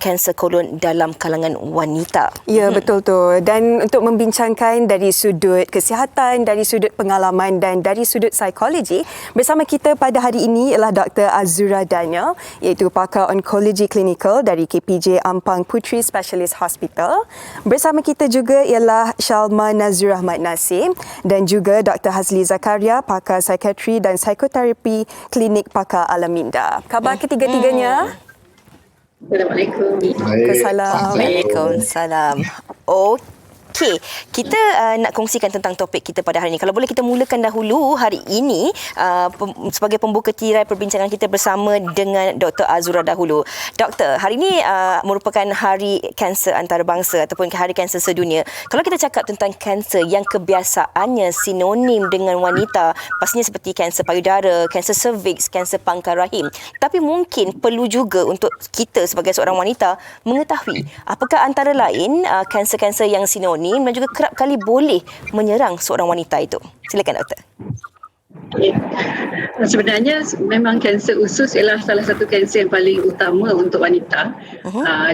kanser kolon dalam kalangan wanita. Ya, betul tu. Dan untuk membincangkan dari sudut kesihatan, dari sudut pengalaman dan dari sudut psikologi, bersama kita pada hari ini ialah Dr. Azura Daniel, iaitu pakar onkologi klinikal dari KPJ Ampang Puteri Specialist Hospital. Bersama kita juga ialah Shalma Nazura Ahmad Nassim dan juga Dr. Hazli Zakaria, pakar psikiatri dan psikoterapi klinik pakar Alaminda. Khabar ketiga-tiganya? Assalamualaikum. Waalaikumsalam. Okey, kita nak kongsikan tentang topik kita pada hari ini. Kalau boleh kita mulakan dahulu hari ini sebagai pembuka tirai perbincangan kita bersama dengan Dr. Azura dahulu. Doktor, hari ini merupakan Hari Kanser Antarabangsa ataupun Hari Kanser Sedunia. Kalau kita cakap tentang kanser yang kebiasaannya sinonim dengan wanita, pastinya seperti kanser payudara, kanser cervix, kanser pangkal rahim. Tapi mungkin perlu juga untuk kita sebagai seorang wanita mengetahui apakah antara lain kanser-kanser yang sinonim dan juga kerap kali boleh menyerang seorang wanita itu. Silakan doktor. Okay. Sebenarnya memang kanser usus ialah salah satu kanser yang paling utama untuk wanita.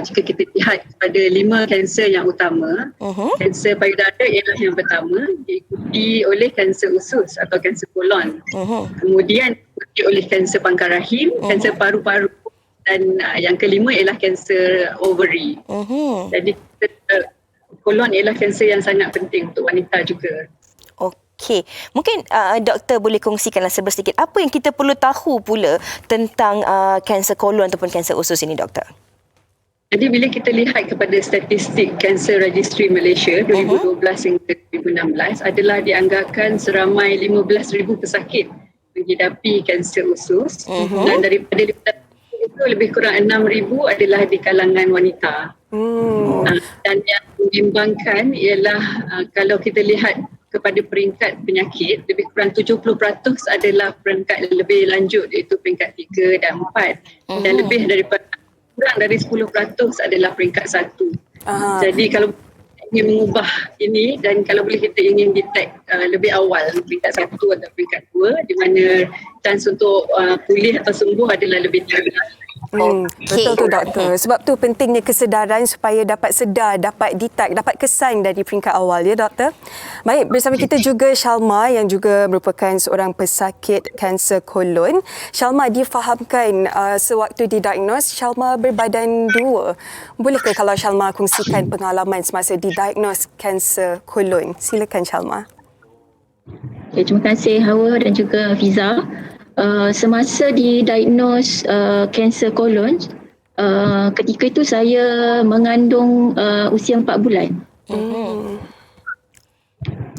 Jika kita lihat pada 5 kanser yang utama, kanser payudara ialah yang pertama, diikuti oleh kanser usus atau kanser kolon. Kemudian diikuti oleh kanser pangkal rahim, kanser paru-paru, dan yang kelima ialah kanser ovary. Jadi kolon ialah kanser yang sangat penting untuk wanita juga. Okey, mungkin doktor boleh kongsikanlah sedikit apa yang kita perlu tahu pula tentang kanser kolon ataupun kanser usus ini, doktor. Jadi bila kita lihat kepada statistik Cancer Registry Malaysia 2012 hingga 2016 adalah dianggarkan seramai 15,000 pesakit menghidapi kanser usus dan daripada itu lebih kurang 6,000 adalah di kalangan wanita. Dan yang membimbangkan ialah kalau kita lihat kepada peringkat penyakit, lebih kurang 70% adalah peringkat lebih lanjut, iaitu peringkat 3 dan 4. Dan lebih daripada kurang dari 10% adalah peringkat 1. Jadi kalau ingin mengubah ini dan kalau boleh kita ingin detect lebih awal peringkat 1 atau peringkat 2 di mana chance untuk pulih atau sembuh adalah lebih tinggi. Betul tu doktor. Sebab tu pentingnya kesedaran supaya dapat sedar, dapat detect, dapat kesan dari peringkat awal ya doktor. Baik, bersama kita juga Shalma yang juga merupakan seorang pesakit kanser kolon. Shalma difahamkan sewaktu didiagnos Shalma berbadan 2. Bolehkah kalau Shalma kongsikan pengalaman semasa didiagnos kanser kolon? Silakan Shalma. Okay, terima kasih Hawa dan juga Fiza. Semasa didiagnos kanser kolon, ketika itu saya mengandung usia 4 bulan.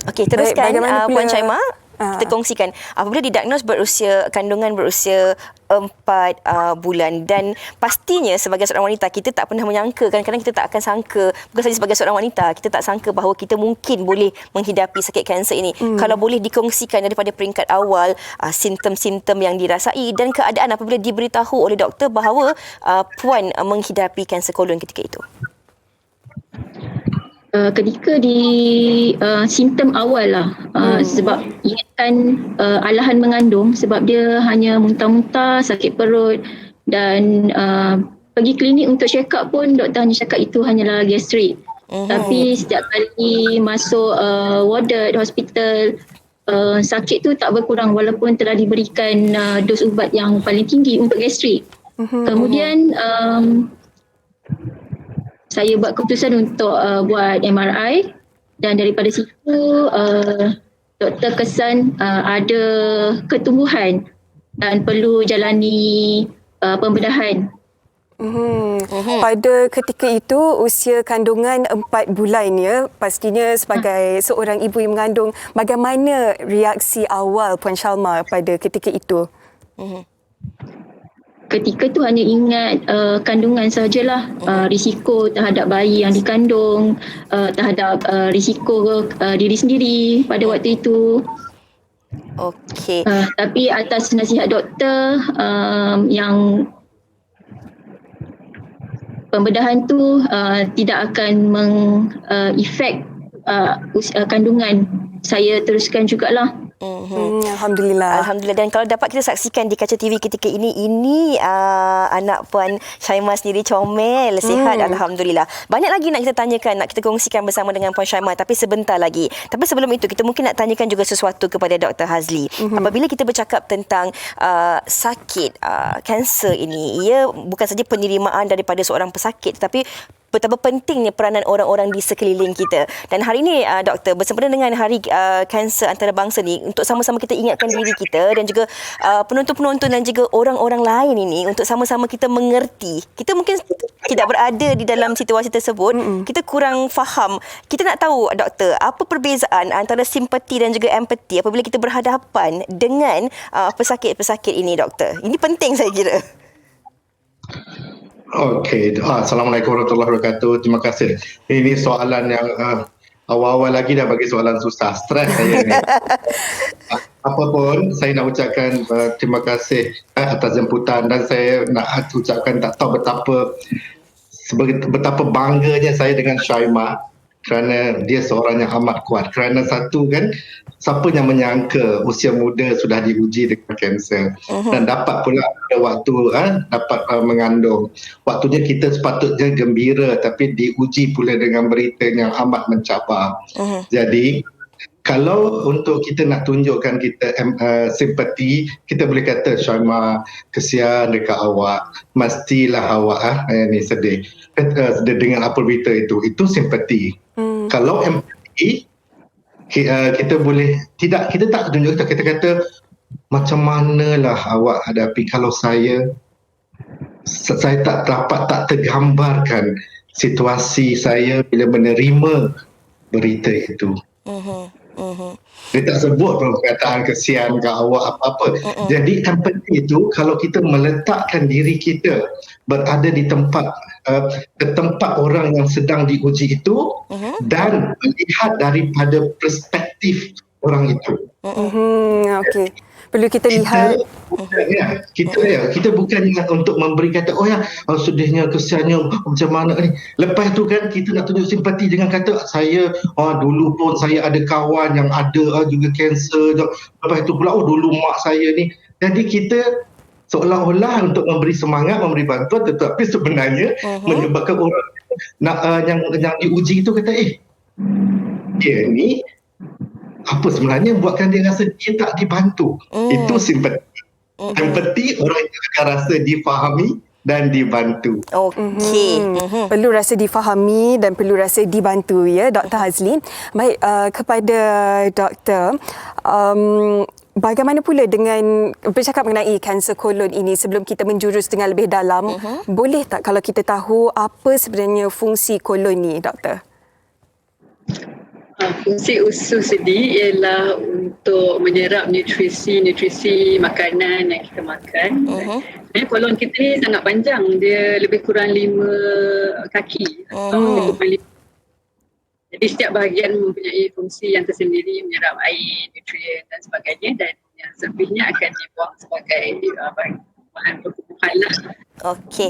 Okey, teruskan Puan Syaimah. Kita kongsikan apabila didiagnos kandungan berusia 4 bulan, dan pastinya sebagai seorang wanita kita tak pernah menyangka, kadang-kadang kita tak akan sangka, bukan saja sebagai seorang wanita, kita tak sangka bahawa kita mungkin boleh menghidapi sakit kanser ini. Kalau boleh dikongsikan daripada peringkat awal simptom-simptom yang dirasai dan keadaan apabila diberitahu oleh doktor bahawa puan menghidapi kanser kolon ketika itu. Ketika di simptom awal lah, sebab ingatkan alahan mengandung, sebab dia hanya muntah-muntah, sakit perut dan pergi klinik untuk check up pun doktor hanya cakap itu hanyalah gastrik. Tapi setiap kali masuk warded hospital, sakit tu tak berkurang walaupun telah diberikan dos ubat yang paling tinggi untuk gastrik. Kemudian saya buat keputusan untuk buat MRI dan daripada situ doktor kesan ada ketumbuhan dan perlu jalani pembedahan. Pada ketika itu usia kandungan 4 bulan ya, pastinya sebagai seorang ibu yang mengandung, bagaimana reaksi awal Puan Shalma pada ketika itu? Ketika tu hanya ingat kandungan sahajalah, risiko terhadap bayi yang dikandung, terhadap risiko diri sendiri pada waktu itu. Okey. Tapi atas nasihat doktor yang pembedahan tu tidak akan mengefek kandungan, saya teruskan jugalah Alhamdulillah. Alhamdulillah. Dan kalau dapat kita saksikan di kaca TV ketika ini anak Puan Syaimah sendiri comel, sihat, Alhamdulillah. Banyak lagi nak kita tanyakan, nak kita kongsikan bersama dengan Puan Syaimah, tapi sebentar lagi. Tapi sebelum itu, kita mungkin nak tanyakan juga sesuatu kepada Dr. Hazli. Apabila kita bercakap tentang sakit kanser ini, ia bukan saja penerimaan daripada seorang pesakit, tetapi betapa pentingnya peranan orang-orang di sekeliling kita. Dan hari ini, Doktor, bersempena dengan Hari Kanser Antarabangsa ni, untuk sama-sama kita ingatkan diri kita dan juga penonton-penonton dan juga orang-orang lain ini, untuk sama-sama kita mengerti. Kita mungkin tidak berada di dalam situasi tersebut, kita kurang faham. Kita nak tahu, Doktor, apa perbezaan antara simpati dan juga empati apabila kita berhadapan dengan pesakit-pesakit ini, Doktor? Ini penting, saya kira. Okey, Assalamualaikum warahmatullahi wabarakatuh. Terima kasih. Ini soalan yang awal-awal lagi dah bagi soalan susah. Stres saya ni. Apapun, saya nak ucapkan terima kasih atas jemputan, dan saya nak ucapkan tak tahu betapa bangganya saya dengan Syaimah, kerana dia seorang yang amat kuat. Kerana satu kan, siapa yang menyangka usia muda sudah diuji dengan kanser dan dapat pula pada waktu dapat mengandung. Waktunya kita sepatutnya gembira, tapi diuji pula dengan berita yang amat mencabar. Jadi kalau untuk kita nak tunjukkan kita simpati, kita boleh kata, Syaimah, kesian dekat awak, mestilah awak ni sedih dengan apa berita itu simpati. Kalau empati, kita boleh kita tak tunjuk, kita kata macam manalah awak hadapi kalau saya tak dapat tergambarkan situasi saya bila menerima berita itu. Dia tak sebut pun perkataan kesian ke awak apa-apa. Jadi empati itu, kalau kita meletakkan diri kita berada di tempat orang yang sedang diuji itu, dan melihat daripada perspektif orang itu. Okey. Perlu kita lihat. Kita bukan untuk memberi kata, sedihnya, kesiannya, macam mana ni. Lepas tu kan kita nak tunjuk simpati dengan kata, saya dulu pun saya ada kawan yang ada juga kanser. Lepas tu pula dulu mak saya ni. Jadi kita seolah-olah untuk memberi semangat, memberi bantuan, tetapi sebenarnya menyebabkan orang yang diuji itu kata, dia ni apa sebenarnya buatkan dia rasa dia tak dibantu. Itu simpati. Empati, orang yang akan rasa difahami dan dibantu. Okey. Perlu rasa difahami dan perlu rasa dibantu, ya, Dr. Hazli. Baik, kepada Doktor, bagaimana pula dengan bercakap mengenai kanser kolon ini, sebelum kita menjurus dengan lebih dalam, boleh tak kalau kita tahu apa sebenarnya fungsi kolon ni, Doktor? Fungsi usus ini ialah untuk menyerap nutrisi makanan yang kita makan. Sebenarnya kolon kita ni sangat panjang, dia lebih kurang 5 kaki. Jadi setiap bahagian mempunyai fungsi yang tersendiri, menyerap air, nutrien dan sebagainya, dan yang selebihnya akan dibuang sebagai bahan pertumbuhan lah. Okey.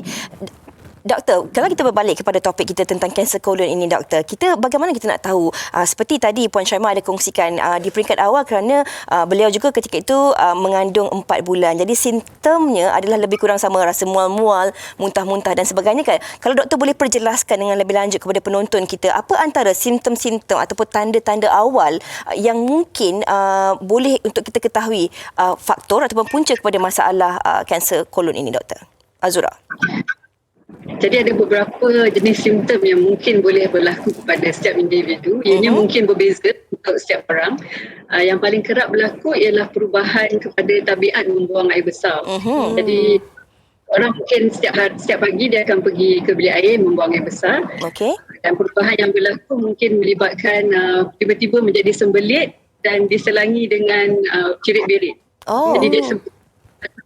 Doktor, kalau kita berbalik kepada topik kita tentang kanser kolon ini, Doktor, bagaimana kita nak tahu, seperti tadi Puan Syaimah ada kongsikan di peringkat awal, kerana beliau juga ketika itu mengandung 4 bulan. Jadi simptomnya adalah lebih kurang sama, rasa mual-mual, muntah-muntah dan sebagainya kan. Kalau Doktor boleh perjelaskan dengan lebih lanjut kepada penonton kita, apa antara simptom-simptom ataupun tanda-tanda awal yang mungkin boleh untuk kita ketahui faktor ataupun punca kepada masalah kanser kolon ini, Doktor Azura? Jadi ada beberapa jenis simptom yang mungkin boleh berlaku kepada setiap individu. Ianya mungkin berbeza untuk setiap orang. Yang paling kerap berlaku ialah perubahan kepada tabiat membuang air besar. Jadi orang mungkin setiap pagi dia akan pergi ke bilik air membuang air besar. Dan perubahan yang berlaku mungkin melibatkan tiba-tiba menjadi sembelit dan diselangi dengan cirit-birit. Jadi dia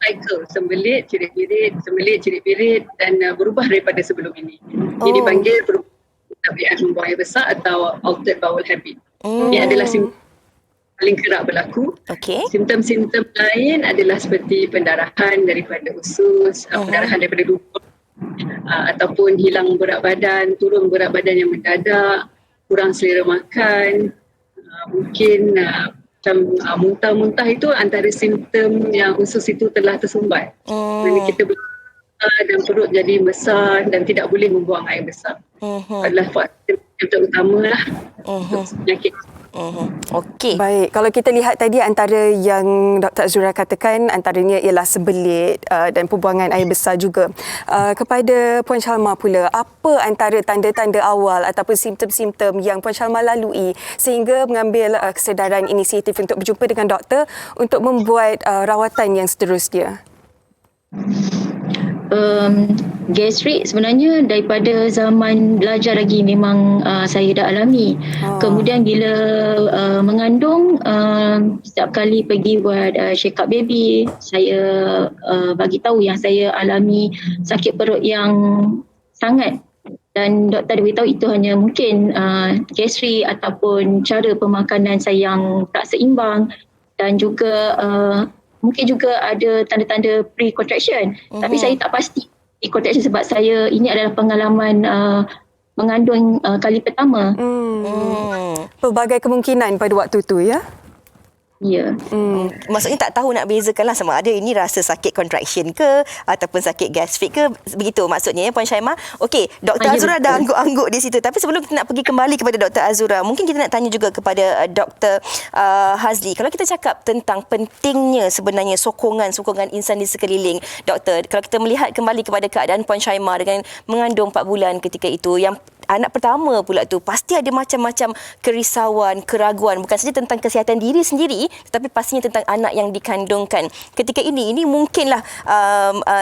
cycle, sembelit, cirit-birit, sembelit, cirit-birit, dan berubah daripada sebelum ini. Ini dipanggil perubahan tabiat membuang air besar atau altered bowel habit. Ini adalah simptom paling kerap berlaku. Simptom-simptom lain adalah seperti pendarahan daripada usus, pendarahan daripada dubur, ataupun hilang berat badan, turun berat badan yang mendadak, kurang selera makan, mungkin macam muntah-muntah itu antara simptom yang usus itu telah tersumbat. Jadi kita dan perut jadi besar dan tidak boleh membuang air besar. Adalah faktor yang utama lah untuk penyakit. Okey. Baik, kalau kita lihat tadi antara yang Dr. Azura katakan antaranya ialah sebelit dan pembuangan air besar juga. Kepada Puan Shalma pula, apa antara tanda-tanda awal ataupun simptom-simptom yang Puan Shalma lalui sehingga mengambil kesedaran inisiatif untuk berjumpa dengan doktor untuk membuat rawatan yang seterusnya? Gastrik sebenarnya daripada zaman belajar lagi memang saya dah alami. Kemudian bila mengandung, setiap kali pergi buat check up baby, saya bagi tahu yang saya alami sakit perut yang sangat, dan doktor beritahu itu hanya mungkin gastrik ataupun cara pemakanan saya yang tak seimbang, dan juga mungkin juga ada tanda-tanda pre-contraction. Tapi saya tak pasti pre-contraction sebab saya ini adalah pengalaman mengandung kali pertama. Pelbagai kemungkinan pada waktu tu, ya? Ya. Maksudnya tak tahu nak bezakan lah sama ada ini rasa sakit contraction ke ataupun sakit gastrik ke, begitu maksudnya ya Puan Syaimah. Okey, Dr. Azura dah angguk-angguk di situ, tapi sebelum kita nak pergi kembali kepada Dr. Azura, mungkin kita nak tanya juga kepada Dr. Hazli. Kalau kita cakap tentang pentingnya sebenarnya sokongan insan di sekeliling, Doktor, kalau kita melihat kembali kepada keadaan Puan Syaimah dengan mengandung 4 bulan ketika itu, yang anak pertama pula tu pasti ada macam-macam kerisauan, keraguan, bukan saja tentang kesihatan diri sendiri tetapi pastinya tentang anak yang dikandungkan. Ketika ini mungkinlah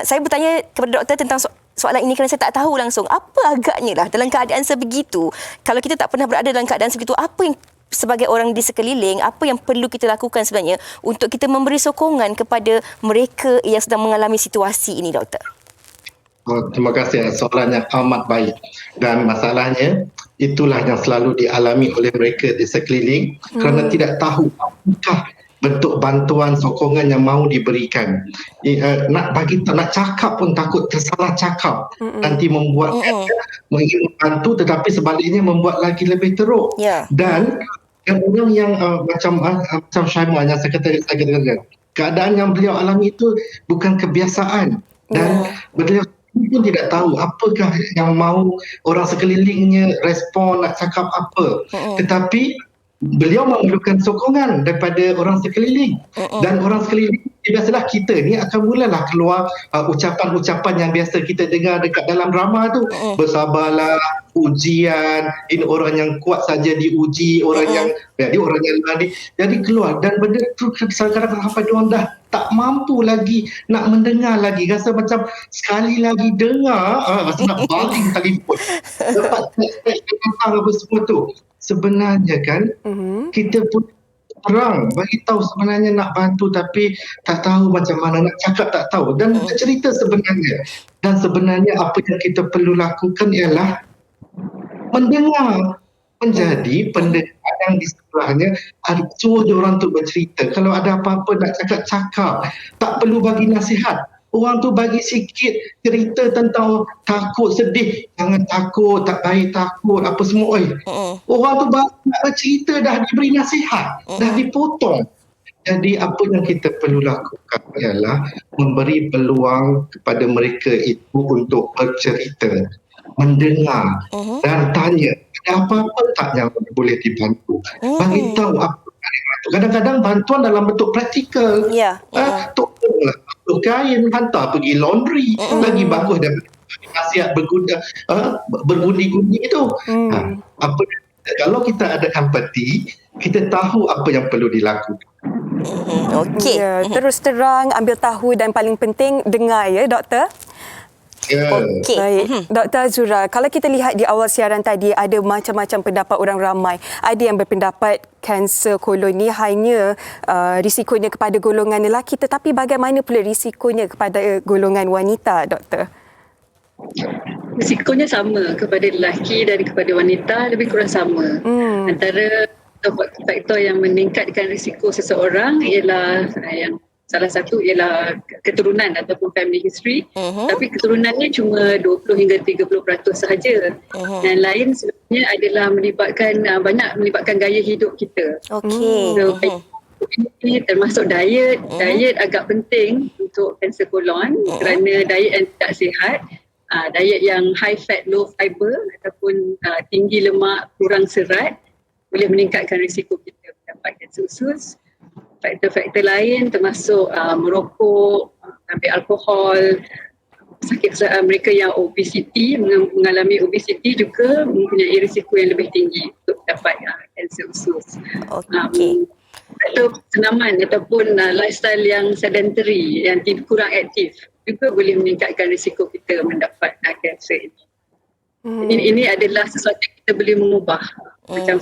saya bertanya kepada doktor tentang soalan ini kerana saya tak tahu langsung apa agaknya lah dalam keadaan sebegitu. Kalau kita tak pernah berada dalam keadaan sebegitu, apa yang sebagai orang di sekeliling, apa yang perlu kita lakukan sebenarnya untuk kita memberi sokongan kepada mereka yang sedang mengalami situasi ini, doktor? Terima kasih, soalan yang amat baik. Dan masalahnya itulah yang selalu dialami oleh mereka di sekeliling kerana tidak tahu apakah bentuk bantuan sokongan yang mahu diberikan. Nak cakap pun takut tersalah cakap. Nanti membuat ingin membantu tetapi sebaliknya membuat lagi lebih teruk. Dan orang yang macam Syaimah yang saya katakan, keadaan yang beliau alami itu bukan kebiasaan dan beliau pun tidak tahu apakah yang mahu orang sekelilingnya respon, nak cakap apa. Tetapi beliau memerlukan sokongan daripada orang sekeliling. Dan orang sekeliling, biasalah kita ni akan mulalah keluar ucapan-ucapan yang biasa kita dengar dekat dalam drama tu. Bersabarlah, ujian, ini orang yang kuat saja diuji, orang yang lari. Jadi keluar, dan benda tu kadang-kadang sampai diorang dah tak mampu lagi nak mendengar lagi, rasa macam sekali lagi dengar rasa nak baling telefon dapat tentang apa semua tu. Sebenarnya kan kita pun perang bagi tahu sebenarnya nak bantu tapi tak tahu macam mana nak cakap, tak tahu, dan cerita sebenarnya. Dan sebenarnya apa yang kita perlu lakukan ialah mendengar, menjadi pendengar yang di sebelahnya, suruh diorang tu bercerita. Kalau ada apa-apa nak cakap, tak perlu bagi nasihat. Orang tu bagi sikit cerita tentang takut, sedih, jangan takut, tak baik takut, apa semua. Orang tu nak bercerita dah diberi nasihat, dah dipotong. Jadi apa yang kita perlu lakukan ialah memberi peluang kepada mereka itu untuk bercerita, mendengar dan tanya, ada apa-apa tak yang boleh dibantu? Bagi tahu apa yang dibantu. Kadang-kadang bantuan dalam bentuk praktikal. Tolonglah untuk kain, hantar pergi laundry, lagi bagus daripada nasihat bergundi-gundi itu. Kalau kita ada empati, kita tahu apa yang perlu dilakukan. Okey. Terus terang, ambil tahu, dan paling penting dengar, ya doktor? Okey. Baik, Dr. Azura, kalau kita lihat di awal siaran tadi ada macam-macam pendapat orang ramai. Ada yang berpendapat kanser kolon ni hanya risikonya kepada golongan lelaki, tetapi bagaimana pula risikonya kepada golongan wanita, doktor? Risikonya sama kepada lelaki dan kepada wanita, lebih kurang sama. Antara faktor yang meningkatkan risiko seseorang ialah yang salah satu ialah keturunan ataupun family history. Tapi keturunannya cuma 20 hingga 30% sahaja. Dan lain sebenarnya adalah banyak melibatkan gaya hidup kita. Okey. So, ini termasuk diet. Diet agak penting untuk kanser kolon kerana diet yang tidak sihat, diet yang high fat, low fiber ataupun tinggi lemak, kurang serat boleh meningkatkan risiko kita mendapat kanser usus. Faktor-faktor lain termasuk merokok, ambil alkohol, mereka yang obesiti, mengalami obesiti juga mempunyai risiko yang lebih tinggi untuk dapat kanser usus. Okey. Atau senaman ataupun lifestyle yang sedentary, yang kurang aktif juga boleh meningkatkan risiko kita mendapat kanser ini. Ini adalah sesuatu yang kita boleh mengubah. Macam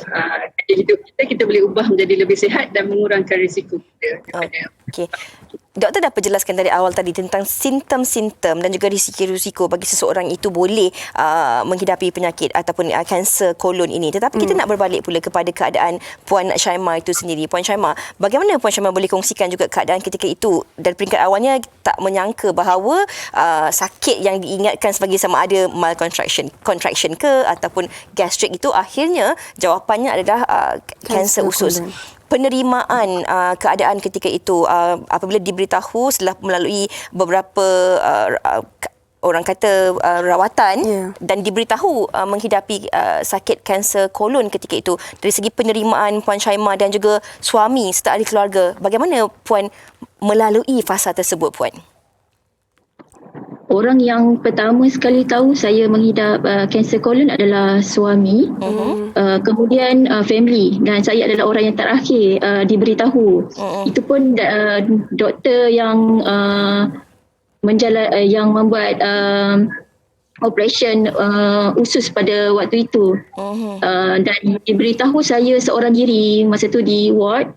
hidup kita boleh ubah menjadi lebih sihat dan mengurangkan risiko kita. Okey. Doktor dah perjelaskan dari awal tadi tentang simptom-simptom dan juga risiko-risiko bagi seseorang itu boleh menghidapi penyakit ataupun kanser kolon ini. Tetapi kita nak berbalik pula kepada keadaan Puan Syaimah itu sendiri. Puan Syaimah, bagaimana Puan Syaimah boleh kongsikan juga keadaan ketika itu? Dari peringkat awalnya tak menyangka bahawa sakit yang diingatkan sebagai sama ada contraction ke ataupun gastrik itu akhirnya jawapannya adalah kanser usus. Penerimaan keadaan ketika itu apabila diberitahu setelah melalui beberapa orang kata rawatan dan diberitahu menghadapi sakit kanser kolon ketika itu, dari segi penerimaan Puan Syaimah dan juga suami serta ahli keluarga, bagaimana Puan melalui fasa tersebut, Puan? Orang yang pertama sekali tahu saya mengidap kanser kolon adalah suami, kemudian family, dan saya adalah orang yang terakhir diberitahu. Itu pun doktor yang yang membuat operation usus pada waktu itu, dan diberitahu saya seorang diri masa tu di ward.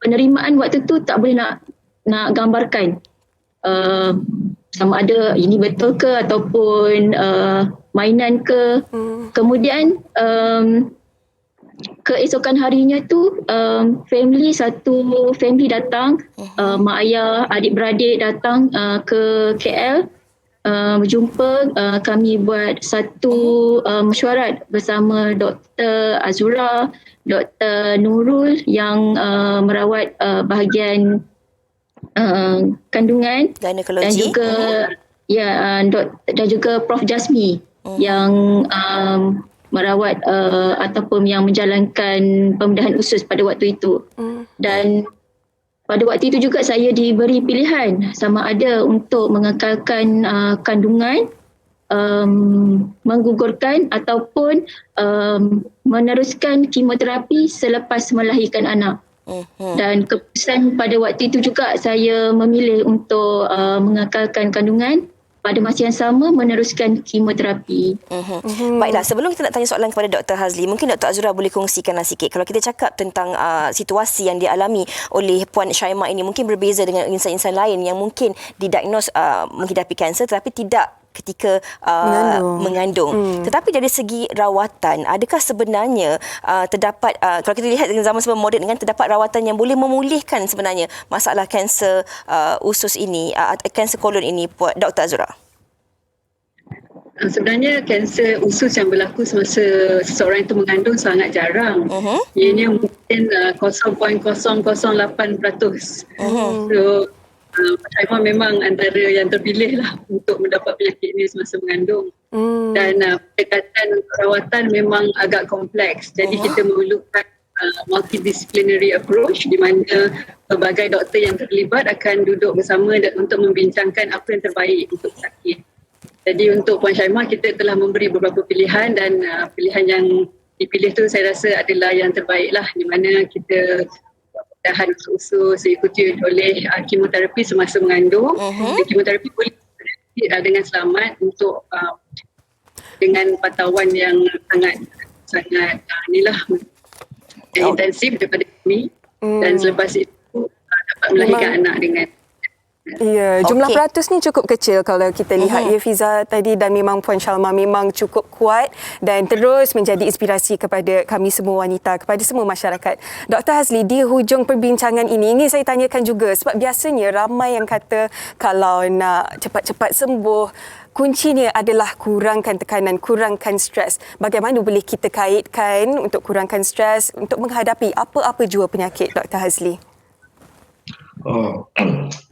Penerimaan waktu tu tak boleh nak gambarkan. Sama ada ini betul ke ataupun mainan ke. Kemudian keesokan harinya tu satu family datang, mak ayah, adik-beradik datang ke KL, berjumpa. Kami buat satu mesyuarat bersama Dr. Azura, Dr. Nurul yang merawat bahagian kandungan, dan juga dan juga Prof Jasmi yang merawat ataupun yang menjalankan pembedahan usus pada waktu itu. Dan pada waktu itu juga saya diberi pilihan sama ada untuk mengekalkan kandungan, menggugurkan ataupun meneruskan kemoterapi selepas melahirkan anak. Dan keputusan pada waktu itu juga saya memilih untuk mengekalkan kandungan, pada masa yang sama meneruskan kemoterapi. Baiklah, sebelum kita nak tanya soalan kepada Dr. Hazli, mungkin Dr. Azura boleh kongsikanlah sikit. Kalau kita cakap tentang situasi yang dialami oleh Puan Syaimah ini mungkin berbeza dengan insan-insan lain yang mungkin didiagnos menghidapi kanser tetapi tidak ketika mengandung. Tetapi dari segi rawatan, adakah sebenarnya terdapat, kalau kita lihat dengan zaman sebelum moden dengan terdapat rawatan yang boleh memulihkan sebenarnya masalah kanser usus ini, kanser kolon ini, Dr. Azura? Sebenarnya kanser usus yang berlaku semasa seseorang itu mengandung sangat jarang. Ianya mungkin 0.008%. So Syaimah memang antara yang terpilih lah untuk mendapat penyakit ini semasa mengandung. Dan pendekatan rawatan memang agak kompleks. Jadi kita memerlukan multidisciplinary approach di mana pelbagai doktor yang terlibat akan duduk bersama untuk membincangkan apa yang terbaik untuk sakit. Jadi untuk Puan Syaimah kita telah memberi beberapa pilihan dan pilihan yang dipilih tu saya rasa adalah yang terbaik lah, di mana kita pembedahan usus diikuti oleh kemoterapi semasa mengandung. Kemoterapi boleh dengan selamat untuk dengan pantauan yang sangat intensif daripada kami, dan selepas itu dapat melahirkan anak dengan jumlah peratus ni cukup kecil kalau kita lihat Fiza tadi, dan memang Puan Syaimah memang cukup kuat dan terus menjadi inspirasi kepada kami semua wanita, kepada semua masyarakat. Dr. Hazli, di hujung perbincangan ini ingin saya tanyakan juga, sebab biasanya ramai yang kata kalau nak cepat-cepat sembuh kuncinya adalah kurangkan tekanan, kurangkan stres. Bagaimana boleh kita kaitkan untuk kurangkan stres untuk menghadapi apa-apa jua penyakit, Dr. Hazli?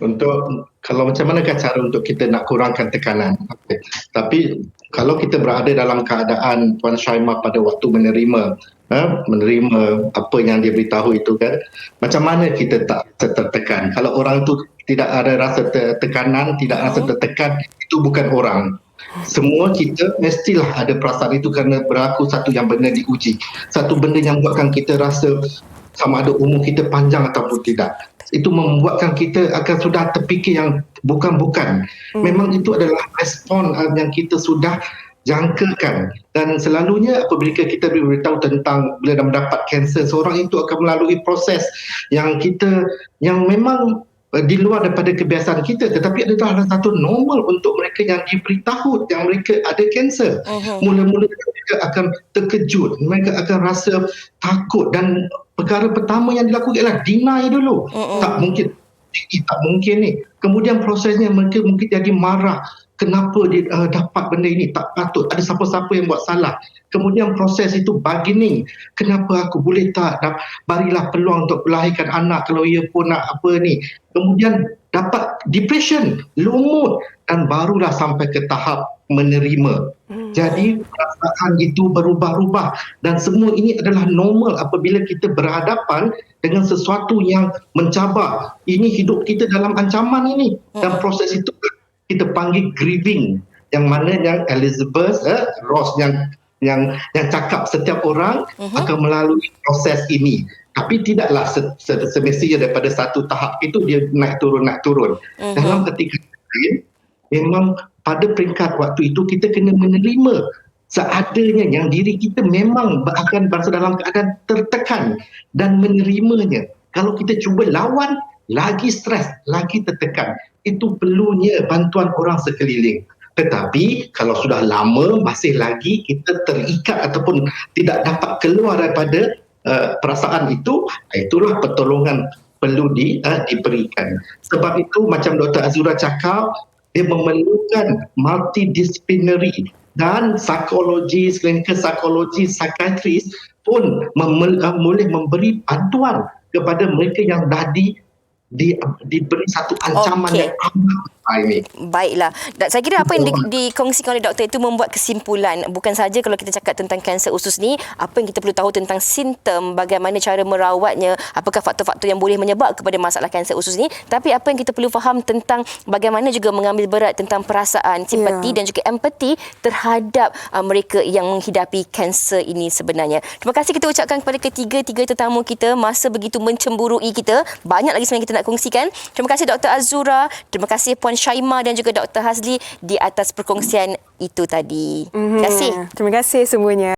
Untuk kalau macam manakah cara untuk kita nak kurangkan tekanan? Okay. Tapi kalau kita berada dalam keadaan Puan Syaimah pada waktu menerima apa yang dia beritahu itu kan, macam mana kita tak tertekan? Kalau orang tu tidak ada rasa tekanan, tidak rasa tertekan, itu bukan orang. Semua kita mestilah ada perasaan itu kerana berlaku satu yang benar diuji. Satu benda yang buatkan kita rasa sama ada umur kita panjang ataupun tidak. Itu membuatkan kita akan sudah terfikir yang bukan-bukan. Memang itu adalah respon yang kita sudah jangkakan. Dan selalunya apabila kita beritahu tentang bila dah mendapat kanser, seorang itu akan melalui proses yang memang di luar daripada kebiasaan kita, tetapi adalah satu normal untuk mereka yang diberitahu yang mereka ada kanser. Mula-mula mereka akan terkejut, mereka akan rasa takut, dan perkara pertama yang dilakukan ialah deny dulu. Tak mungkin ni. Kemudian prosesnya mereka mungkin jadi marah. Kenapa dia dapat benda ini? Tak patut. Ada siapa-siapa yang buat salah. Kemudian proses itu bargaining. Kenapa aku boleh tak? Barilah peluang untuk melahirkan anak kalau ia pun nak apa ni. Kemudian dapat depression, low mood, dan barulah sampai ke tahap menerima. Jadi perasaan itu berubah-ubah, dan semua ini adalah normal apabila kita berhadapan dengan sesuatu yang mencabar. Ini hidup kita dalam ancaman ini, dan proses itu kita panggil grieving, yang mana yang Elizabeth Ross yang cakap setiap orang akan melalui proses ini. Tapi tidaklah semestinya daripada satu tahap itu dia naik turun. Dalam ketika lain, memang pada peringkat waktu itu kita kena menerima seadanya yang diri kita memang akan berasa dalam keadaan tertekan, dan menerimanya. Kalau kita cuba lawan, lagi stres, lagi tertekan. Itu perlunya bantuan orang sekeliling. Tetapi kalau sudah lama masih lagi kita terikat ataupun tidak dapat keluar daripada perasaan itu, itulah pertolongan perlu diberikan. Sebab itu macam Dr. Azura cakap, dia memerlukan multidisciplinary, dan psikologi, klinikal psikologi, psikiatris pun boleh memberi bantuan kepada mereka yang dah diberi satu ancaman yang amat ini. Baiklah. Saya kira apa yang dikongsikan oleh doktor itu membuat kesimpulan. Bukan saja kalau kita cakap tentang kanser usus ni, apa yang kita perlu tahu tentang simptom, bagaimana cara merawatnya, apakah faktor-faktor yang boleh menyebab kepada masalah kanser usus ni, tapi apa yang kita perlu faham tentang bagaimana juga mengambil berat tentang perasaan, simpati dan juga empati terhadap mereka yang menghidapi kanser ini sebenarnya. Terima kasih kita ucapkan kepada ketiga tetamu kita, masa begitu mencemburui kita. Banyak lagi sebenarnya kita nak kongsikan. Terima kasih Dr. Azura, terima kasih Puan Syaimah dan juga Dr. Hazli di atas perkongsian itu tadi. Terima kasih. Terima kasih semuanya.